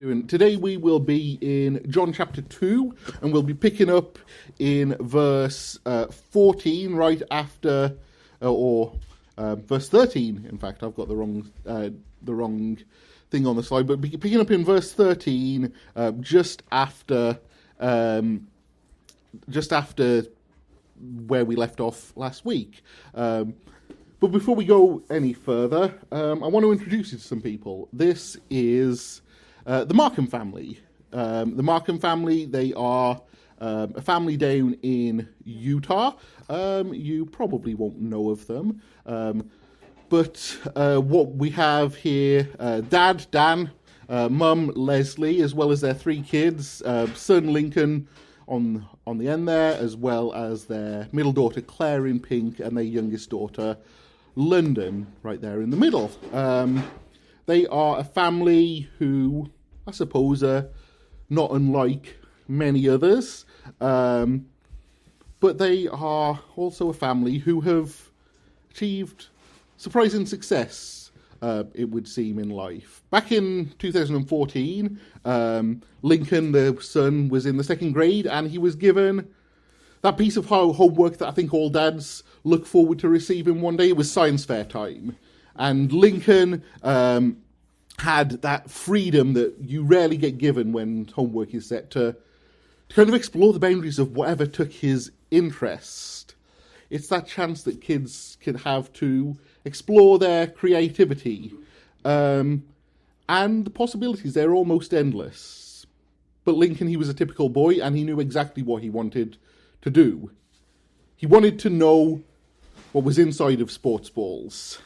Today we will be in John chapter 2, and we'll be picking up in verse 14, right after, verse 13. In fact, I've got the wrong thing on the slide, but picking up in verse 13, just after where we left off last week. But before we go any further, I want to introduce you to some people. This is the Markham family. The Markham family, they are a family down in Utah. You probably won't know of them. But what we have here, Dad, Dan, Mum, Leslie, as well as their three kids, son Lincoln on the end there, as well as their middle daughter Claire in pink, and their youngest daughter London right there in the middle. They are a family who, I suppose, are not unlike many others, but they are also a family who have achieved surprising success, it would seem, in life. Back in 2014, Lincoln, the son, was in the second grade, and he was given that piece of homework that I think all dads look forward to receiving one day. It was science fair time. And Lincoln had that freedom that you rarely get given when homework is set to kind of explore the boundaries of whatever took his interest. It's that chance that kids can have to explore their creativity. And the possibilities, they're almost endless. But Lincoln, he was a typical boy, and he knew exactly what he wanted to do. He wanted to know what was inside of sports balls.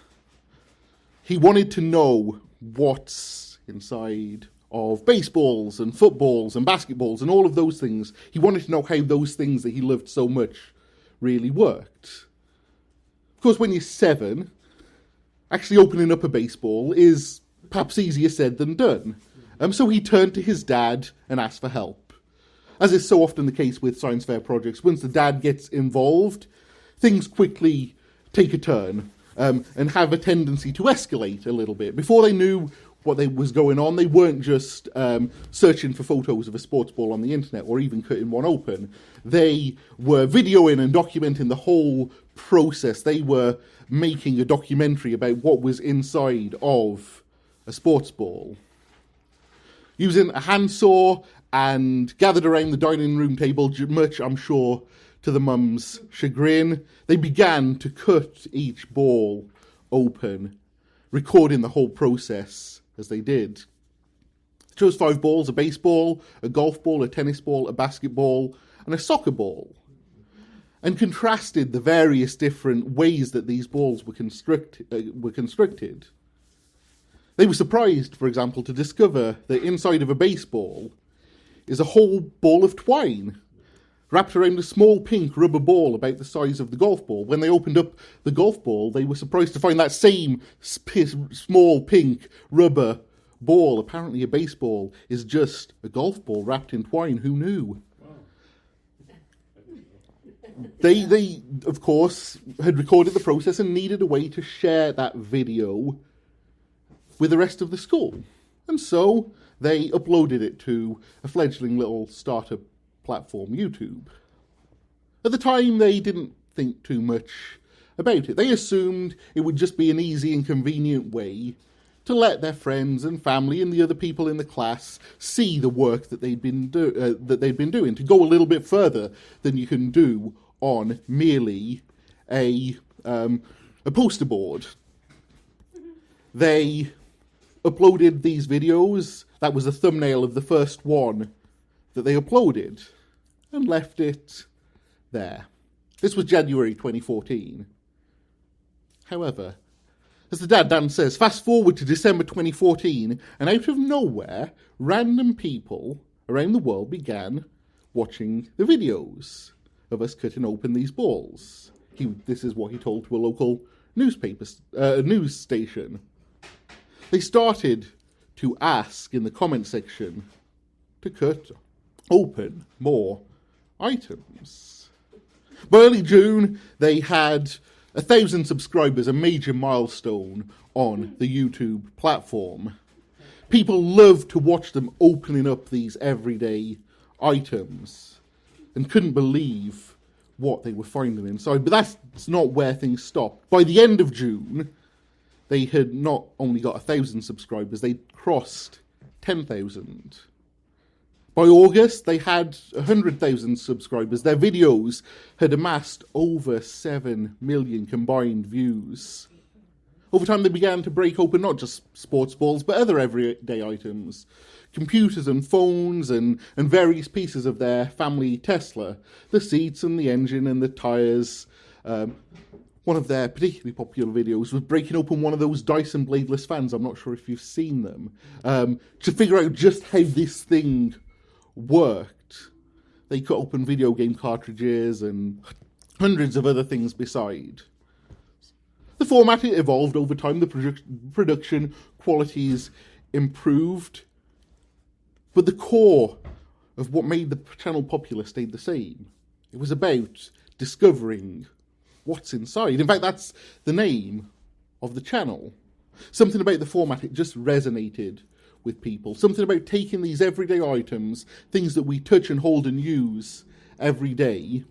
He wanted to know what's inside of baseballs and footballs and basketballs and all of those things. He wanted to know how those things that he loved so much really worked. Of course, when you're 7, actually opening up a baseball is perhaps easier said than done. So he turned to his dad and asked for help. As is so often the case with science fair projects, once the dad gets involved, things quickly take a turn and have a tendency to escalate a little bit. Before they knew what was going on, they weren't just searching for photos of a sports ball on the internet or even cutting one open. They were videoing and documenting the whole process. They were making a documentary about what was inside of a sports ball. Using a handsaw and gathered around the dining room table, much, I'm sure, to the mum's chagrin, they began to cut each ball open, recording the whole process as they did. They chose 5 balls: a baseball, a golf ball, a tennis ball, a basketball, and a soccer ball, and contrasted the various different ways that these balls were constructed. They were surprised, for example, to discover that inside of a baseball is a whole ball of twine wrapped around a small pink rubber ball about the size of the golf ball. When they opened up the golf ball, they were surprised to find that same small pink rubber ball. Apparently a baseball is just a golf ball wrapped in twine. Who knew? They, of course, had recorded the process and needed a way to share that video with the rest of the school. And so they uploaded it to a fledgling little startup platform, YouTube. At the time, they didn't think too much about it. They assumed it would just be an easy and convenient way to let their friends and family and the other people in the class see the work that they'd been doing, to go a little bit further than you can do on merely a poster board. They uploaded these videos. That was the thumbnail of the first one that they uploaded, and left it there. This was January 2014. However, as the dad Dan says, fast forward to December 2014, and out of nowhere, random people around the world began watching the videos of us cutting open these balls. This is what he told to a local news station. They started to ask in the comment section to cut open more items. By early June, they had 1,000 subscribers, a major milestone on the YouTube platform. People loved to watch them opening up these everyday items and couldn't believe what they were finding inside. But that's not where things stopped. By the end of June, they had not only got 1,000 subscribers, they crossed 10,000. By August, they had 100,000 subscribers. Their videos had amassed over 7 million combined views. Over time, they began to break open not just sports balls, but other everyday items. Computers and phones and various pieces of their family Tesla. The seats and the engine and the tyres. One of their particularly popular videos was breaking open one of those Dyson bladeless fans. I'm not sure if you've seen them. To figure out just how this thing worked. They cut open video game cartridges and hundreds of other things beside. The format evolved over time, the production qualities improved, but the core of what made the channel popular stayed the same. It was about discovering what's inside. In fact, that's the name of the channel. Something about the format, it just resonated with people. Something about taking these everyday items, things that we touch and hold and use every day,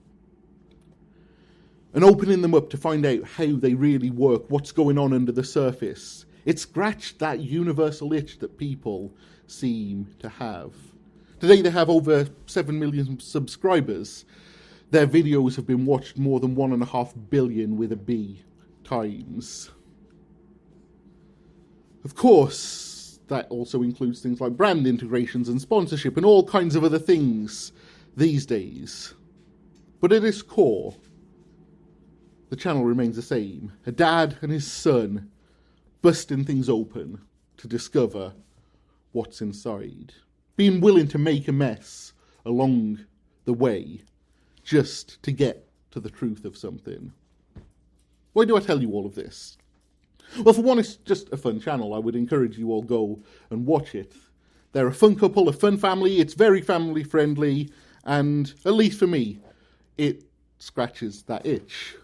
and opening them up to find out how they really work, what's going on under the surface. It scratched that universal itch that people seem to have. Today they have over 7 million subscribers. Their videos have been watched more than 1.5 billion with a B times. Of course, that also includes things like brand integrations and sponsorship and all kinds of other things these days. But at its core, the channel remains the same. A dad and his son busting things open to discover what's inside. Being willing to make a mess along the way just to get to the truth of something. Why do I tell you all of this? Well, for one, it's just a fun channel. I would encourage you all go and watch it. They're a fun couple, a fun family. It's very family friendly. And at least for me, it scratches that itch.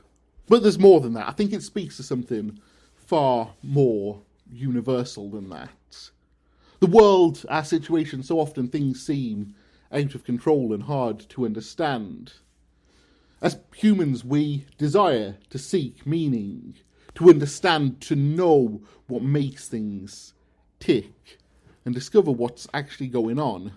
But there's more than that. I think it speaks to something far more universal than that. The world, our situation, so often things seem out of control and hard to understand. As humans, we desire to seek meaning, to understand, to know what makes things tick, and discover what's actually going on.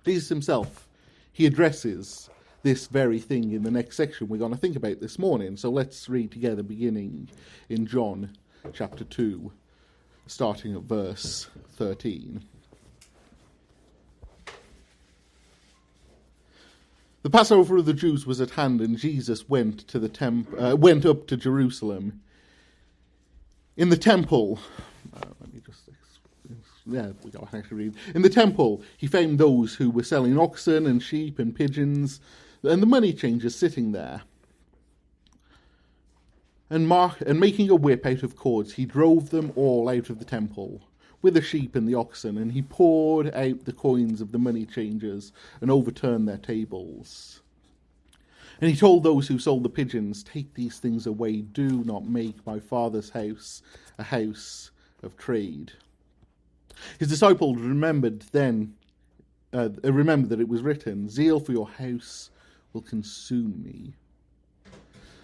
Jesus himself, he addresses this very thing in the next section we're going to think about this morning. So let's read together, beginning in John chapter 2, starting at verse 13. The Passover of the Jews was at hand, and Jesus went up to Jerusalem. In the temple, In the temple, he found those who were selling oxen and sheep and pigeons, and the money changers sitting there. And making a whip out of cords, he drove them all out of the temple with the sheep and the oxen, and he poured out the coins of the money changers and overturned their tables. And he told those who sold the pigeons, "Take these things away. Do not make my Father's house a house of trade." His disciples remembered that it was written, "Zeal for your house will consume me."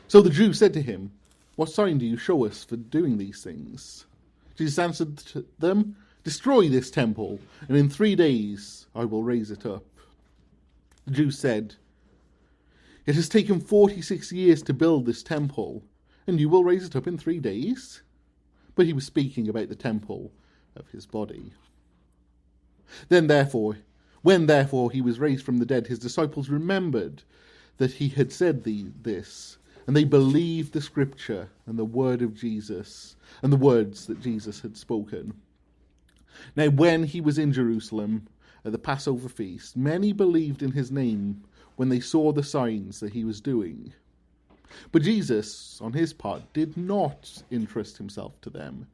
So the Jews said to him, "What sign do you show us for doing these things?" Jesus answered to them, "Destroy this temple, and in 3 days I will raise it up." The Jews said, "It has taken 46 years to build this temple, and you will raise it up in 3 days?" But he was speaking about the temple of his body. When therefore he was raised from the dead, his disciples remembered that he had said this, and they believed the scripture and the word of Jesus, and the words that Jesus had spoken. Now when he was in Jerusalem at the Passover feast, many believed in his name when they saw the signs that he was doing. But Jesus, on his part, did not entrust himself to them,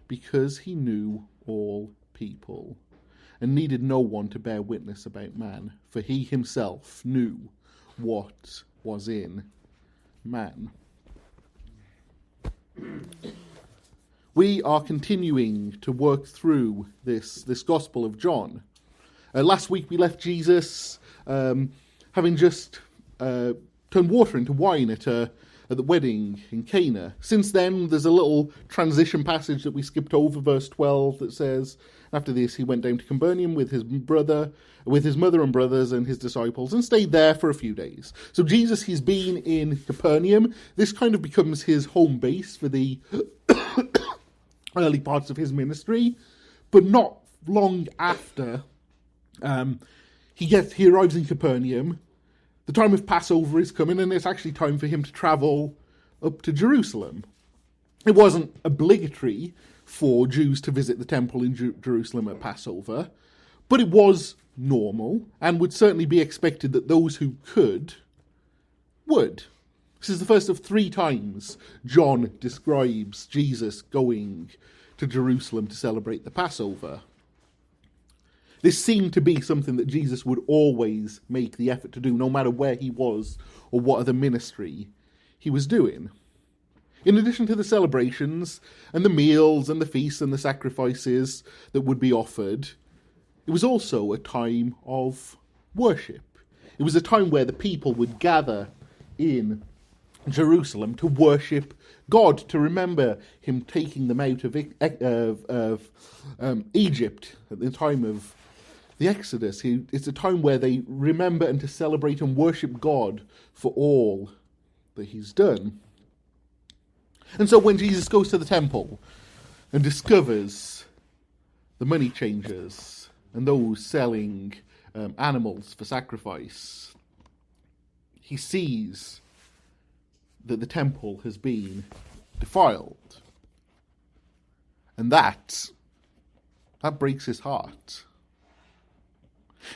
because he knew all people, and needed no one to bear witness about man, for he himself knew what was in man. We are continuing to work through this Gospel of John. Last week we left Jesus having just turned water into wine at the wedding in Cana. Since then, there's a little transition passage that we skipped over, verse 12, that says, after this he went down to Capernaum with his mother and brothers and his disciples, and stayed there for a few days. So Jesus, he's been in Capernaum. This kind of becomes his home base for the early parts of his ministry, but not long after he arrives in Capernaum. The time of Passover is coming, and it's actually time for him to travel up to Jerusalem. It wasn't obligatory for Jews to visit the temple in Jerusalem at Passover, but it was normal, and would certainly be expected that those who could would. This is the first of 3 times John describes Jesus going to Jerusalem to celebrate the Passover. This seemed to be something that Jesus would always make the effort to do, no matter where he was or what other ministry he was doing. In addition to the celebrations and the meals and the feasts and the sacrifices that would be offered, it was also a time of worship. It was a time where the people would gather in Jerusalem to worship God, to remember him taking them out of Egypt at the time of the Exodus. It's a time where they remember and to celebrate and worship God for all that he's done. And so when Jesus goes to the temple and discovers the money changers and those selling animals for sacrifice, he sees that the temple has been defiled. And that breaks his heart.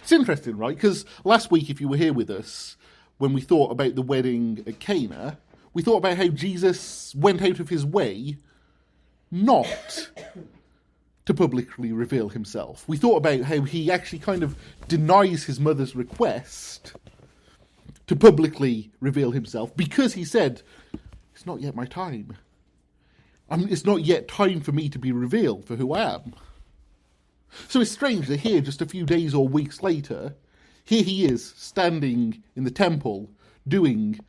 It's interesting, right? Because last week, if you were here with us, when we thought about the wedding at Cana, we thought about how Jesus went out of his way not to publicly reveal himself. We thought about how he actually kind of denies his mother's request to publicly reveal himself, because he said, it's not yet my time. It's not yet time for me to be revealed for who I am. So it's strange that here, just a few days or weeks later, here he is standing in the temple doing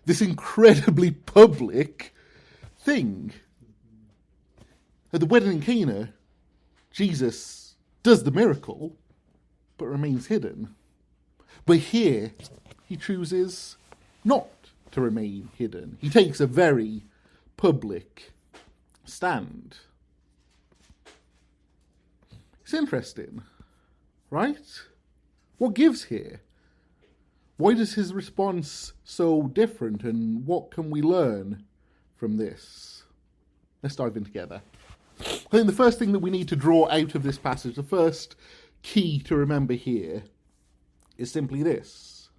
this incredibly public thing. At the wedding in Cana, Jesus does the miracle, but remains hidden. But here, he chooses not to remain hidden. He takes a very public stand. It's interesting, right? What gives here? Why is his response so different, and what can we learn from this? Let's dive in together. I think the first thing that we need to draw out of this passage, the first key to remember here, is simply this.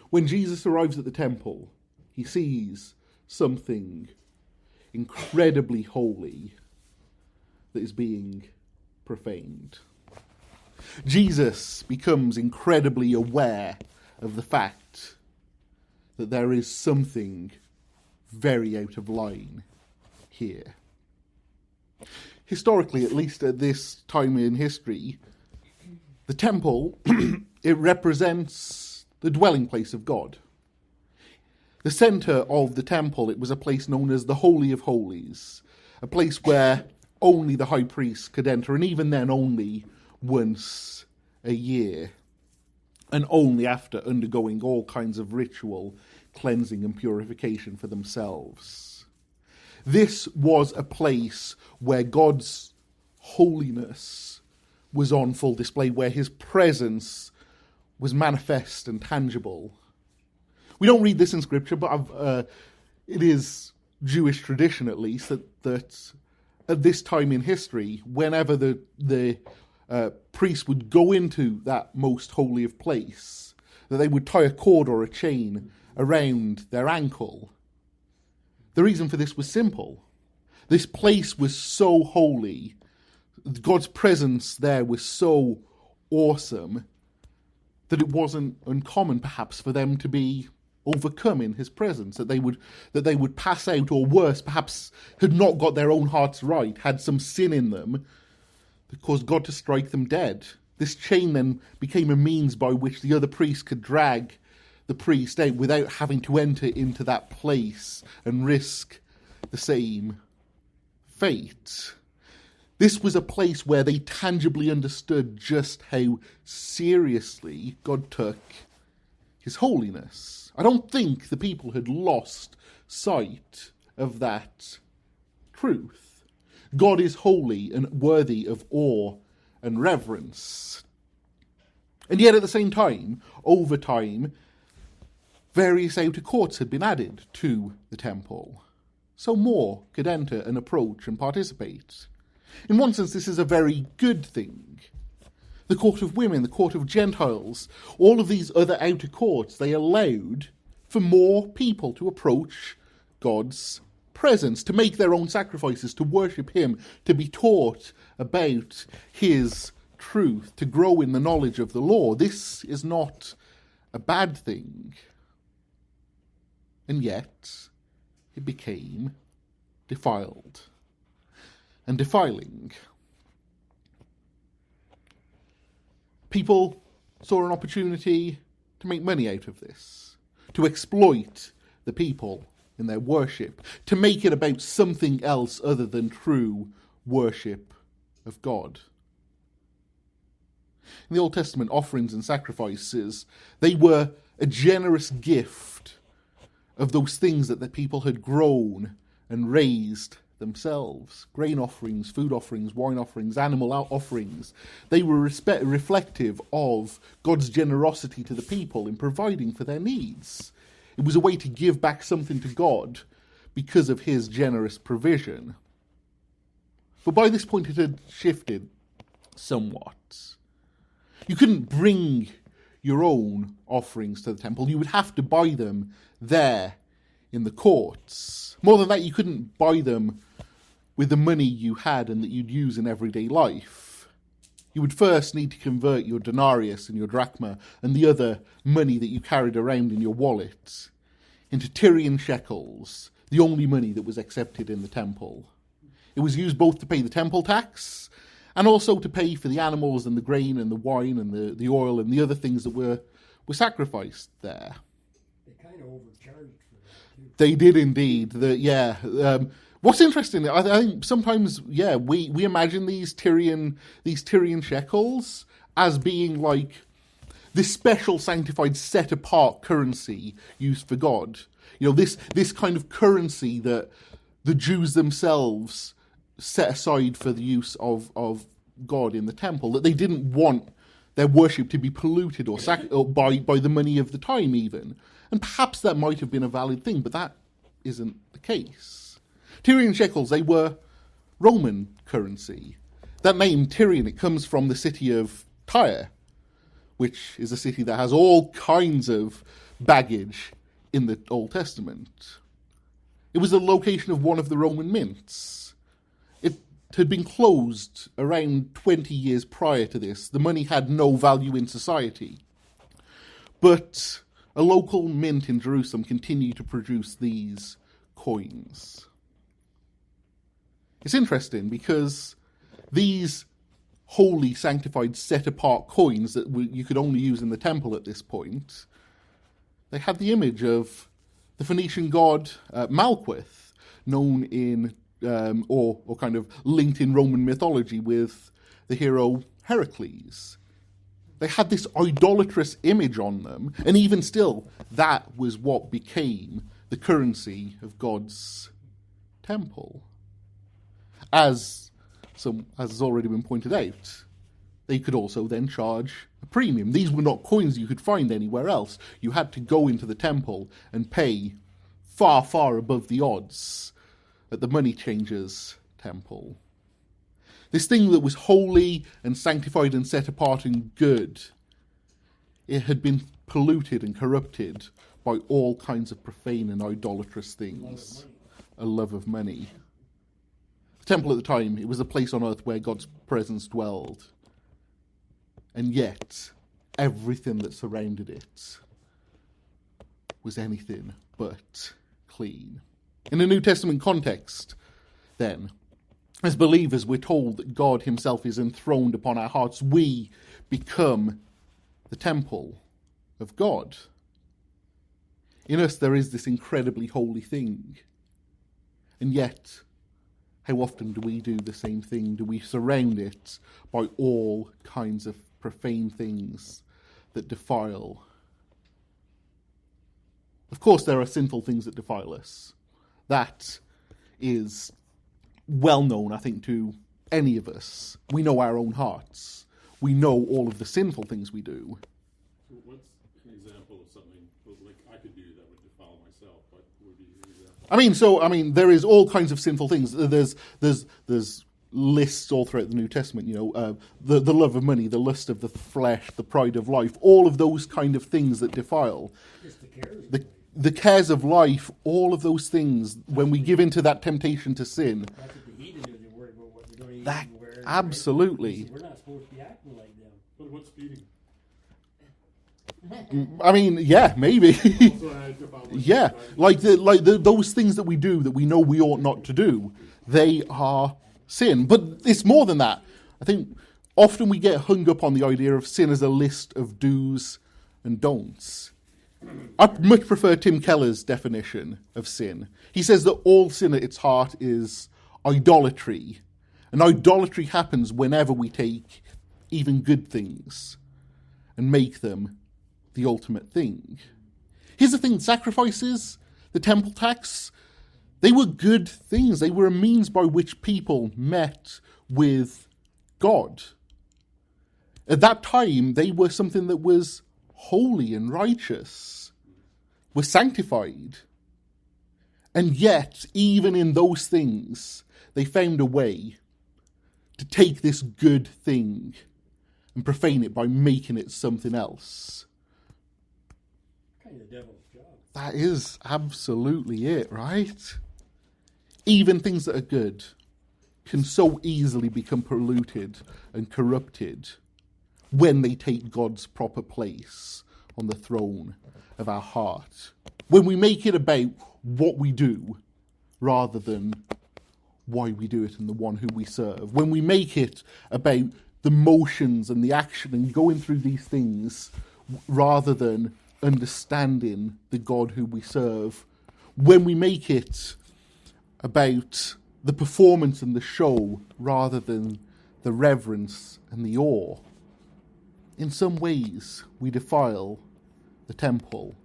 When Jesus arrives at the temple, he sees something incredibly holy that is being profaned. Jesus becomes incredibly aware of the fact that there is something very out of line here. Historically, at least at this time in history, the temple, it represents the dwelling place of God. The centre of the temple, it was a place known as the Holy of Holies, a place where only the high priest could enter, and even then only once a year, and only after undergoing all kinds of ritual cleansing and purification for themselves. This was a place where God's holiness was on full display, where his presence was manifest and tangible. We don't read this in Scripture, but it is Jewish tradition, at least, that at this time in history, whenever the priest would go into that most holy of place, that they would tie a cord or a chain around their ankle. The reason for this was simple. This place was so holy, God's presence there was so awesome, that it wasn't uncommon, perhaps, for them to be overcome in his presence, that they would pass out, or worse, perhaps had not got their own hearts right, had some sin in them that caused God to strike them dead. This chain then became a means by which the other priest could drag the priest out without having to enter into that place and risk the same fate. This was a place where they tangibly understood just how seriously God took his holiness. I don't think the people had lost sight of that truth. God is holy and worthy of awe and reverence. And yet at the same time, over time, various outer courts had been added to the temple, so more could enter and approach and participate. In one sense, this is a very good thing. The court of women, the court of Gentiles, all of these other outer courts, they allowed for more people to approach God's presence, to make their own sacrifices, to worship him, to be taught about his truth, to grow in the knowledge of the law. This is not a bad thing. And yet, it became defiled and defiling. People saw an opportunity to make money out of this, to exploit the people in their worship, to make it about something else other than true worship of God. In the Old Testament, offerings and sacrifices, they were a generous gift of those things that the people had grown and raised themselves. Grain offerings, food offerings, wine offerings, animal offerings. They were reflective of God's generosity to the people in providing for their needs. It was a way to give back something to God because of his generous provision. But by this point it had shifted somewhat. You couldn't bring your own offerings to the temple. You would have to buy them there in the courts. More than that, you couldn't buy them with the money you had and that you'd use in everyday life. You would first need to convert your denarius and your drachma and the other money that you carried around in your wallet into Tyrian shekels, the only money that was accepted in the temple. It was used both to pay the temple tax and also to pay for the animals and the grain and the wine and the oil and the other things that were sacrificed there. They kind of overcharged for that too. They did indeed. What's interesting, I think sometimes, we imagine these Tyrian shekels as being like this special sanctified set apart currency used for God. You know, this kind of currency that the Jews themselves set aside for the use of God in the temple, that they didn't want their worship to be polluted or by the money of the time even. And perhaps that might have been a valid thing, but that isn't the case. Tyrian shekels, they were Roman currency. That name, Tyrian, it comes from the city of Tyre, which is a city that has all kinds of baggage in the Old Testament. It was the location of one of the Roman mints. It had been closed around 20 years prior to this. The money had no value in society. But a local mint in Jerusalem continued to produce these coins. It's interesting because these holy, sanctified, set-apart coins that you could only use in the temple at this point, they had the image of the Phoenician god Malkuth, known in, or kind of linked in Roman mythology with the hero Heracles. They had this idolatrous image on them, and even still, that was what became the currency of God's temple. As has already been pointed out, they could also then charge a premium. These were not coins you could find anywhere else. You had to go into the temple and pay far, far above the odds at the money changer's temple. This thing that was holy and sanctified and set apart and good, it had been polluted and corrupted by all kinds of profane and idolatrous things. A love of money. The temple at the time, it was a place on earth where God's presence dwelled. And yet, everything that surrounded it was anything but clean. In the New Testament context, then, as believers, we're told that God himself is enthroned upon our hearts. We become the temple of God. In us, there is this incredibly holy thing. And yet, how often do we do the same thing? Do we surround it by all kinds of profane things that defile? Of course, there are sinful things that defile us. That is well known, I think, to any of us. We know our own hearts. We know all of the sinful things we do. So what's an example of something like I could do that would defile myself? What would be an example? There is all kinds of sinful things. There's lists all throughout the New Testament. The love of money, the lust of the flesh, the pride of life, all of those kind of things that defile. Just the cares. The cares of life, all of those things. When we give into that temptation to sin, That's what the heathen do. They worry about what they're going to eat that and wear. absolutely. We're not supposed to be acting like them. But what's speeding? Yeah, maybe. Also, I defile myself. Yeah, those things that we do that we know we ought not to do, they are sin. But it's more than that. I think often we get hung up on the idea of sin as a list of do's and don'ts. I much prefer Tim Keller's definition of sin. He says that all sin at its heart is idolatry. And idolatry happens whenever we take even good things and make them the ultimate thing. Here's the thing, sacrifices, the temple tax, they were good things. They were a means by which people met with God. At that time, they were something that was holy and righteous, were sanctified. And yet, even in those things, they found a way to take this good thing and profane it by making it something else. Kind of the devil's job. That is absolutely it, right? Even things that are good can so easily become polluted and corrupted when they take God's proper place on the throne of our heart. When we make it about what we do rather than why we do it and the one who we serve. When we make it about the motions and the action and going through these things rather than understanding the God who we serve. When we make it about the performance and the show rather than the reverence and the awe. In some ways, we defile the temple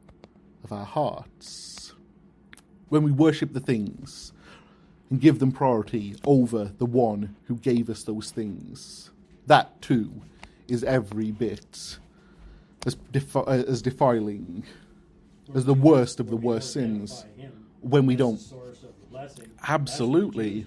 of our hearts. When we worship the things and give them priority over the one who gave us those things, that too is every bit as defiling as the worst of the worst sins. When we don't. Absolutely.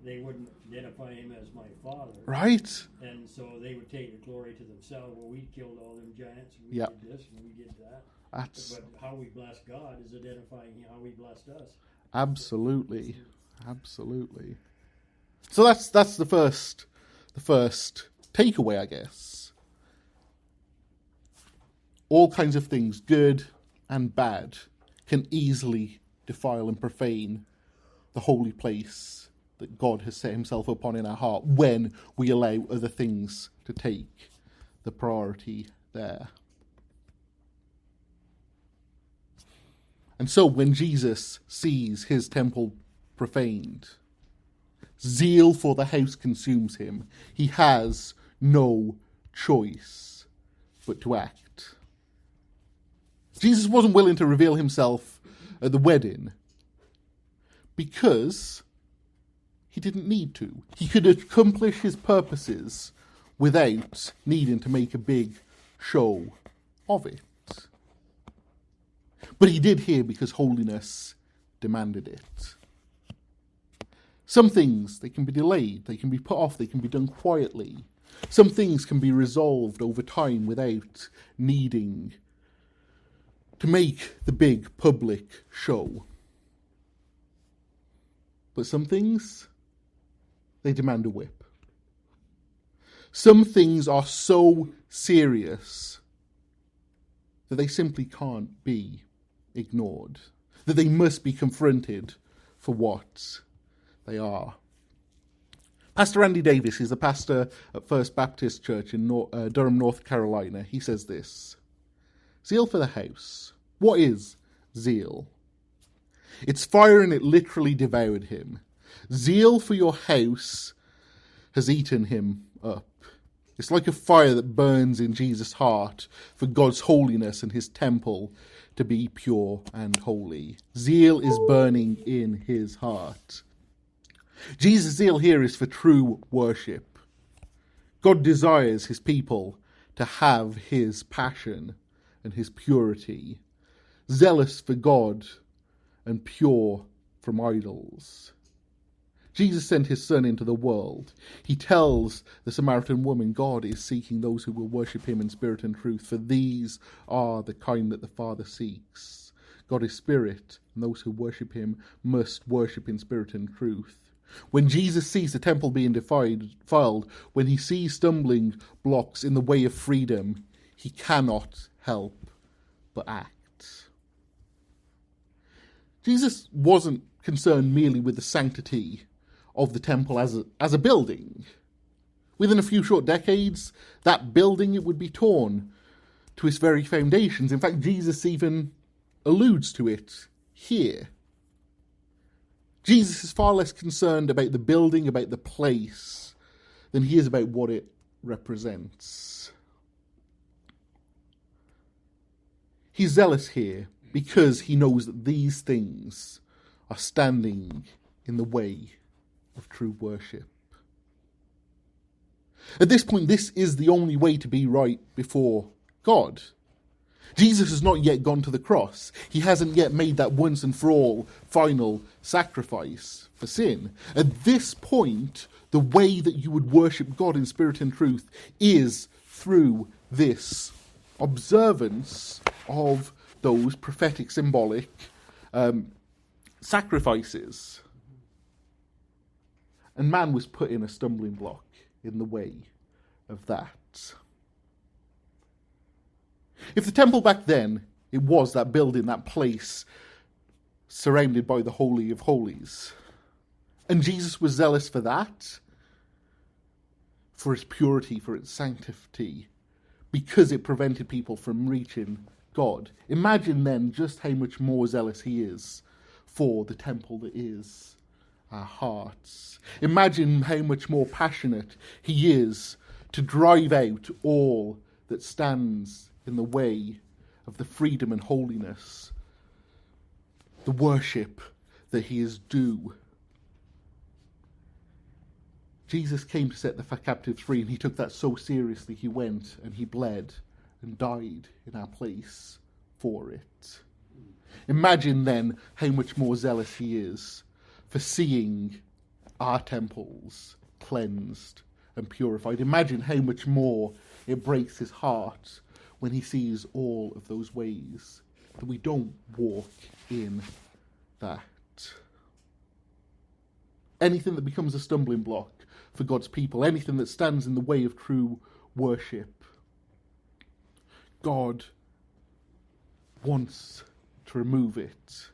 They wouldn't identify him as my father. Right? And so they would take the glory to themselves. Well, we killed all them giants, and we Yep. did this, and we did that. That's But how we bless God is identifying how he blessed us. absolutely. Absolutely. So that's the first takeaway, I guess. All kinds of things, good and bad, can easily defile and profane the holy place that God has set himself upon in our heart when we allow other things to take the priority there. And so when Jesus sees his temple profaned, zeal for the house consumes him. He has no choice but to act. Jesus wasn't willing to reveal himself at the wedding because he didn't need to. He could accomplish his purposes without needing to make a big show of it. But he did here because holiness demanded it. Some things, they can be delayed, they can be put off, they can be done quietly. Some things can be resolved over time without needing to make the big public show. But some things, they demand a whip. Some things are so serious that they simply can't be ignored, that they must be confronted for what they are. Pastor Andy Davis is a pastor at First Baptist Church in Durham, North Carolina. He says this: zeal for the house. What is zeal? It's fire, and it literally devoured him. Zeal for your house has eaten him up. It's like a fire that burns in Jesus' heart for God's holiness and his temple to be pure and holy. Zeal is burning in his heart. Jesus' zeal here is for true worship. God desires his people to have his passion and his purity, zealous for God and pure from idols. Jesus sent his Son into the world. He tells the Samaritan woman God is seeking those who will worship him in spirit and truth, for these are the kind that the Father seeks. God is spirit, and those who worship him must worship in spirit and truth. When Jesus sees the temple being defiled, when he sees stumbling blocks in the way of freedom, he cannot help but act. Jesus wasn't concerned merely with the sanctity of the temple as a building. Within a few short decades, that building, it would be torn to its very foundations. In fact, Jesus even alludes to it here. Jesus is far less concerned about the building, about the place, than he is about what it represents. He's zealous here because he knows that these things are standing in the way of true worship. At this point, this is the only way to be right before God. Jesus has not yet gone to the cross. He hasn't yet made that once and for all final sacrifice for sin. At this point, the way that you would worship God in spirit and truth is through this observance of those prophetic, symbolic sacrifices. And man was put in a stumbling block in the way of that. If the temple back then, it was that building, that place surrounded by the Holy of Holies, and Jesus was zealous for that, for its purity, for its sanctity, because it prevented people from reaching God. Imagine then just how much more zealous he is for the temple that is our hearts. Imagine how much more passionate he is to drive out all that stands in the way of the freedom and holiness, the worship that he is due. Jesus came to set the captives free, and he took that so seriously. He went and he bled and died in our place for it. Imagine then how much more zealous he is for seeing our temples cleansed and purified. Imagine how much more it breaks his heart when he sees all of those ways that we don't walk in that. Anything that becomes a stumbling block for God's people, anything that stands in the way of true worship, God wants to remove it.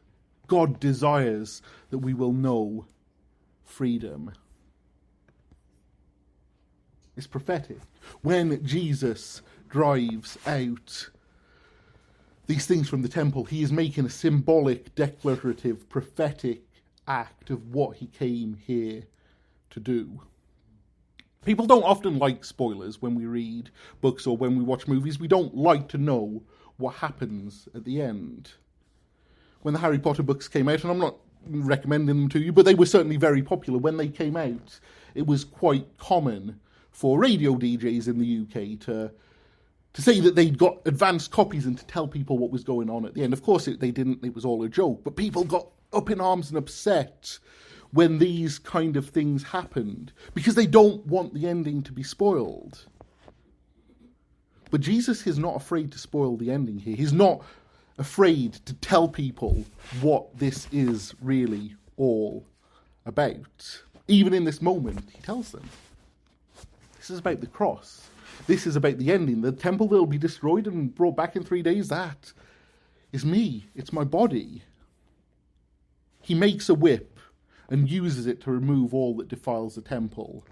God desires that we will know freedom. It's prophetic. When Jesus drives out these things from the temple, he is making a symbolic, declarative, prophetic act of what he came here to do. People don't often like spoilers when we read books or when we watch movies. We don't like to know what happens at the end. When the Harry Potter books came out, and I'm not recommending them to you, but they were certainly very popular. When they came out, it was quite common for radio DJs in the UK to say that they'd got advanced copies and to tell people what was going on at the end. Of course, they didn't. It was all a joke. But people got up in arms and upset when these kind of things happened because they don't want the ending to be spoiled. But Jesus is not afraid to spoil the ending here. He's not afraid to tell people what this is really all about. Even in this moment, he tells them, this is about the cross. This is about the ending. The temple that will be destroyed and brought back in 3 days, that is me. It's my body. He makes a whip and uses it to remove all that defiles the temple.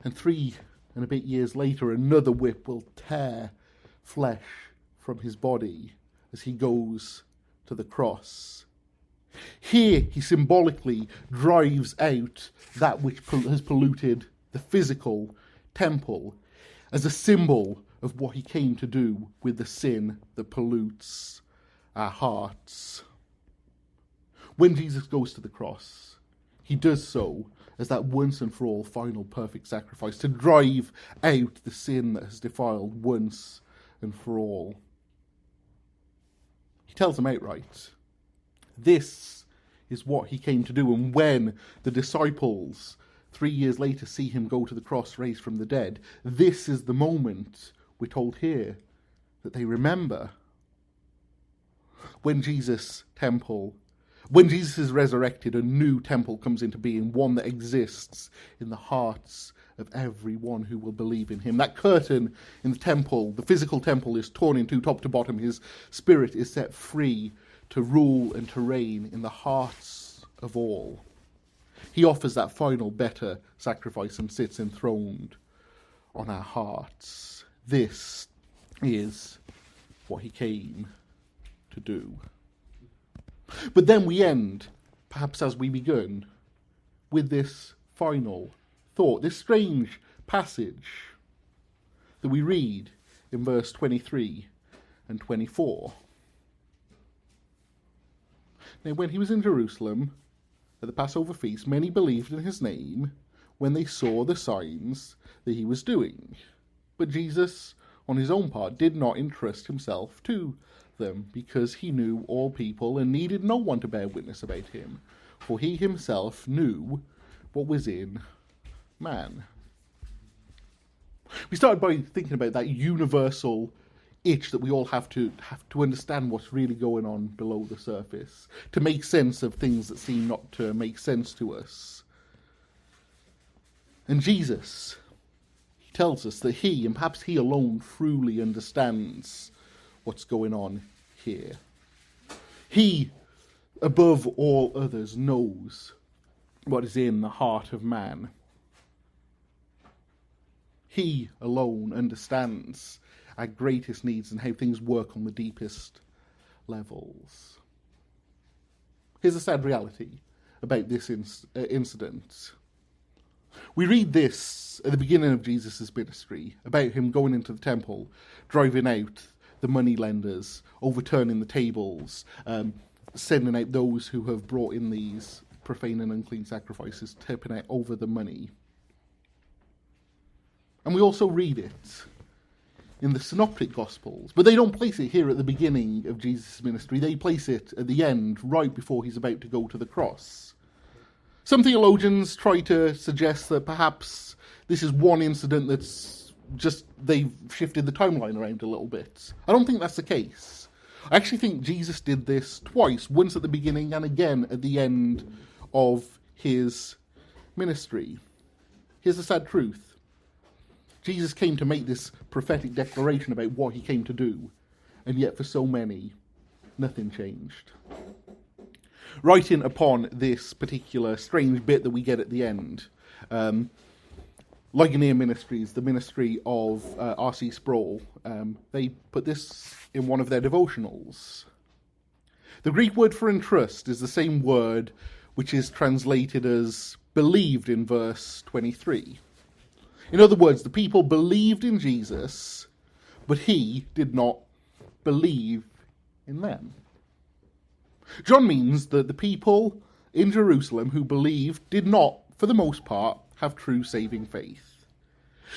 And 3 and a bit years later, another whip will tear flesh from his body as he goes to the cross. Here he symbolically drives out that which has polluted the physical temple as a symbol of what he came to do with the sin that pollutes our hearts. When Jesus goes to the cross, he does so as that once and for all final perfect sacrifice to drive out the sin that has defiled once and for all. He tells them outright, this is what he came to do. And when the disciples 3 years later see him go to the cross raised from the dead, this is the moment, we're told here, that they remember. When Jesus is resurrected, a new temple comes into being, one that exists in the hearts of everyone who will believe in him. That curtain in the temple, the physical temple, is torn in two, top to bottom. His spirit is set free to rule and to reign in the hearts of all. He offers that final better sacrifice and sits enthroned on our hearts. This is what he came to do. But then we end, perhaps as we begun, with this final thought, this strange passage that we read in verse 23 and 24. Now, when he was in Jerusalem at the Passover feast, many believed in his name when they saw the signs that he was doing. But Jesus, on his own part, did not entrust himself to them, because he knew all people and needed no one to bear witness about him, for he himself knew what was in man. We started by thinking about that universal itch that we all have to understand what's really going on below the surface, to make sense of things that seem not to make sense to us. And Jesus, he tells us that he, and perhaps he alone, truly understands what's going on here. He, above all others, knows what is in the heart of man. He alone understands our greatest needs and how things work on the deepest levels. Here's a sad reality about this incident. We read this at the beginning of Jesus' ministry, about him going into the temple, driving out the money lenders, overturning the tables, sending out those who have brought in these profane and unclean sacrifices, tipping out over the money. And we also read it in the synoptic gospels, but they don't place it here at the beginning of Jesus' ministry. They place it at the end, right before he's about to go to the cross. Some theologians try to suggest that perhaps this is one incident that's just, they've shifted the timeline around a little bit. I don't think that's the case. I actually think Jesus did this twice, once at the beginning and again at the end of his ministry. Here's the sad truth. Jesus came to make this prophetic declaration about what he came to do, and yet for so many, nothing changed. Writing upon this particular strange bit that we get at the end, Ligonier Ministries, the ministry of R.C. Sproul, they put this in one of their devotionals. The Greek word for entrust is the same word which is translated as believed in verse 23. In other words, the people believed in Jesus, but he did not believe in them. John means that the people in Jerusalem who believed did not, for the most part, have true saving faith.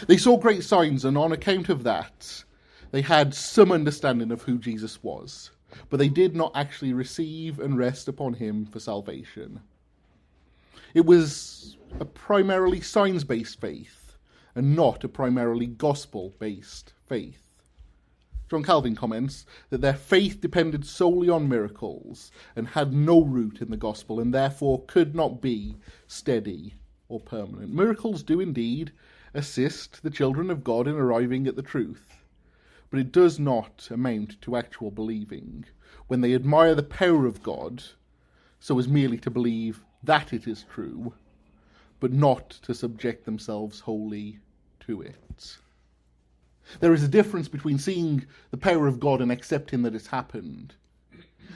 They saw great signs, and on account of that, they had some understanding of who Jesus was, but they did not actually receive and rest upon him for salvation. It was a primarily signs-based faith, and not a primarily gospel-based faith. John Calvin comments that their faith depended solely on miracles and had no root in the gospel, and therefore could not be steady or permanent. Miracles do indeed assist the children of God in arriving at the truth, but it does not amount to actual believing when they admire the power of God so as merely to believe that it is true, but not to subject themselves wholly to it. There is a difference between seeing the power of God and accepting that it's happened,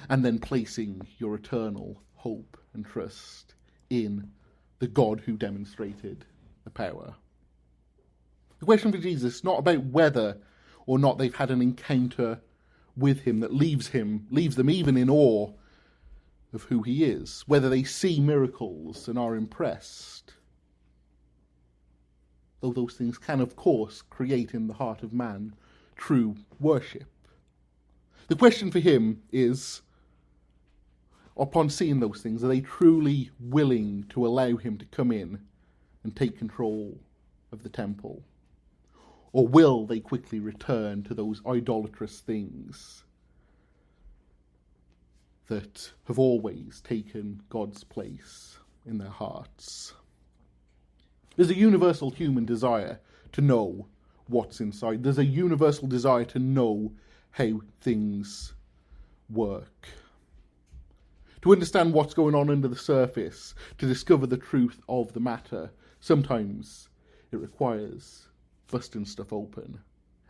and then placing your eternal hope and trust in the God who demonstrated the power. The question for Jesus is not about whether or not they've had an encounter with him that leaves them even in awe of who he is, whether they see miracles and are impressed. Though those things can, of course, create in the heart of man true worship. The question for him is, upon seeing those things, are they truly willing to allow him to come in and take control of the temple? Or will they quickly return to those idolatrous things that have always taken God's place in their hearts? There's a universal human desire to know what's inside. There's a universal desire to know how things work. To understand what's going on under the surface, to discover the truth of the matter, sometimes it requires busting stuff open,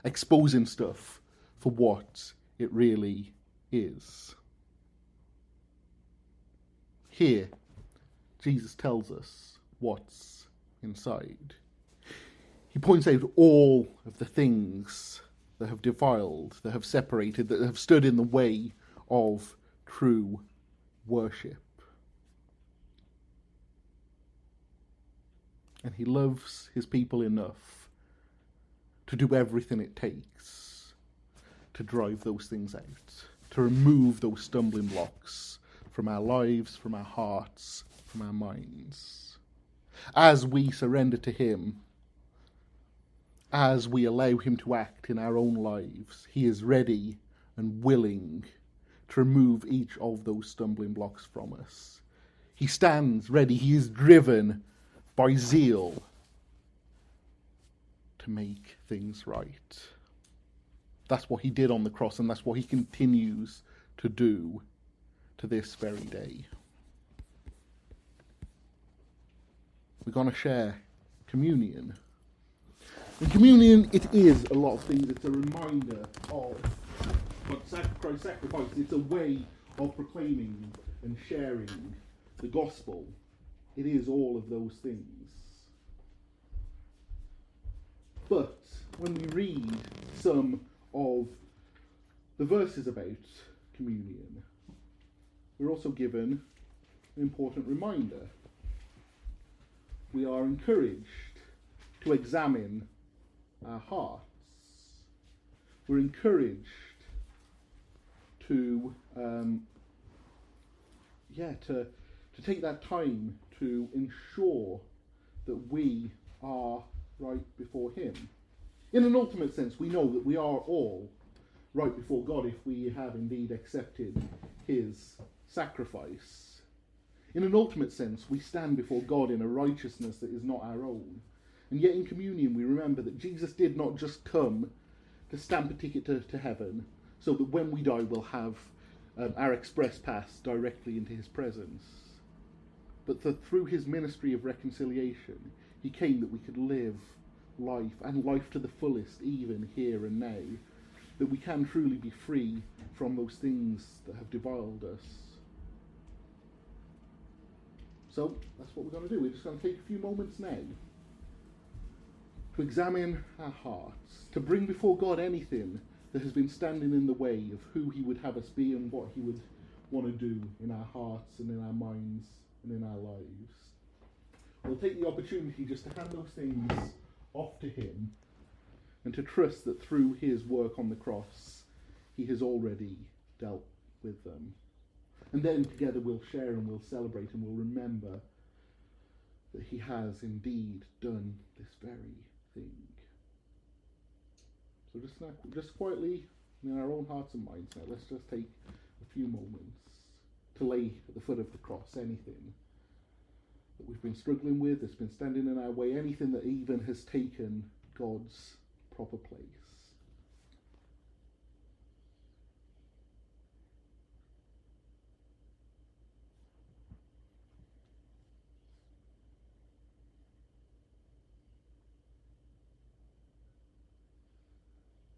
exposing stuff for what it really is. Here, Jesus tells us what's inside. He points out all of the things that have defiled, that have separated, that have stood in the way of true worship. And he loves his people enough to do everything it takes to drive those things out, to remove those stumbling blocks from our lives, from our hearts, from our minds. As we surrender to him, as we allow him to act in our own lives, he is ready and willing to remove each of those stumbling blocks from us. He stands ready. He is driven by zeal to make things right. That's what he did on the cross, and that's what he continues to do to this very day. We're going to share communion. And communion, it is a lot of things. It's a reminder of Christ's sacrifice. It's a way of proclaiming and sharing the gospel. It is all of those things. But when we read some of the verses about communion, we're also given an important reminder. We are encouraged to examine our hearts. We're encouraged to take that time to ensure that we are right before him. In an ultimate sense, we know that we are all right before God if we have indeed accepted his sacrifice. In an ultimate sense, we stand before God in a righteousness that is not our own. And yet in communion we remember that Jesus did not just come to stamp a ticket to heaven so that when we die we'll have our express pass directly into his presence. But that through his ministry of reconciliation, he came that we could live life, and life to the fullest, even here and now. That we can truly be free from those things that have defiled us. So, that's what we're going to do. We're just going to take a few moments now to examine our hearts, to bring before God anything that has been standing in the way of who he would have us be and what he would want to do in our hearts and in our minds and in our lives. We'll take the opportunity just to hand those things off to him and to trust that through his work on the cross, he has already dealt with them. And then together we'll share and we'll celebrate and we'll remember that he has indeed done this very thing. So just quietly in our own hearts and minds now, let's just take a few moments to lay at the foot of the cross anything that we've been struggling with, that's been standing in our way, anything that even has taken God's proper place.